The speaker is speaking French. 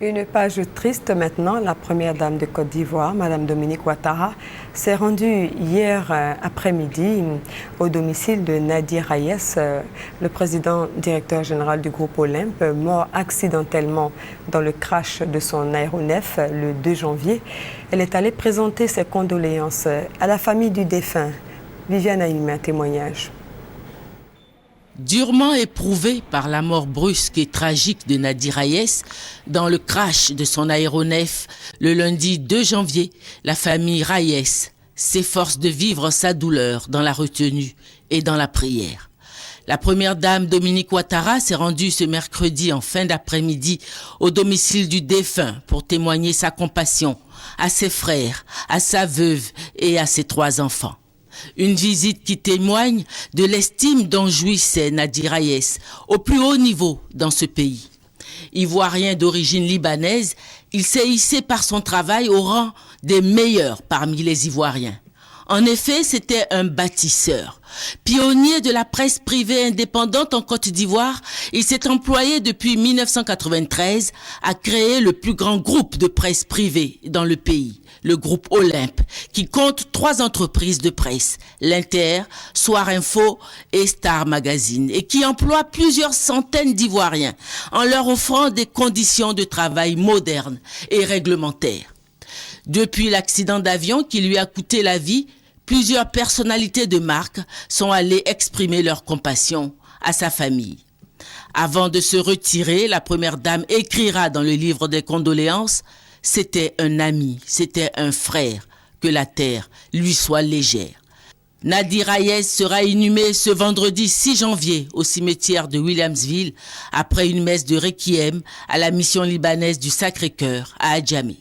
Une page triste maintenant. La première dame de Côte d'Ivoire, Madame Dominique Ouattara, s'est rendue hier après-midi au domicile de Nadir Hayes, le président directeur général du groupe Olympe, mort accidentellement dans le crash de son aéronef le 2 janvier. Elle est allée présenter ses condoléances à la famille du défunt. Viviane a émis un témoignage. Durement éprouvée par la mort brusque et tragique de Nadir Hayes dans le crash de son aéronef le lundi 2 janvier, la famille Hayes s'efforce de vivre sa douleur dans la retenue et dans la prière. La première dame Dominique Ouattara s'est rendue ce mercredi en fin d'après-midi au domicile du défunt pour témoigner sa compassion à ses frères, à sa veuve et à ses 3 enfants. Une visite qui témoigne de l'estime dont jouissait Nadir Hayes au plus haut niveau dans ce pays. Ivoirien d'origine libanaise, il s'est hissé par son travail au rang des meilleurs parmi les Ivoiriens. En effet, c'était un bâtisseur. Pionnier de la presse privée indépendante en Côte d'Ivoire, il s'est employé depuis 1993 à créer le plus grand groupe de presse privée dans le pays, le groupe Olympe, qui compte 3 entreprises de presse, l'Inter, Soir Info et Star Magazine, et qui emploie plusieurs centaines d'Ivoiriens en leur offrant des conditions de travail modernes et réglementaires. Depuis l'accident d'avion qui lui a coûté la vie, plusieurs personnalités de marque sont allées exprimer leur compassion à sa famille. Avant de se retirer, la première dame écrira dans le livre des condoléances « C'était un ami, c'était un frère, que la terre lui soit légère ». Nadir Hayes sera inhumé ce vendredi 6 janvier au cimetière de Williamsville après une messe de requiem à la mission libanaise du Sacré-Cœur à Adjamé.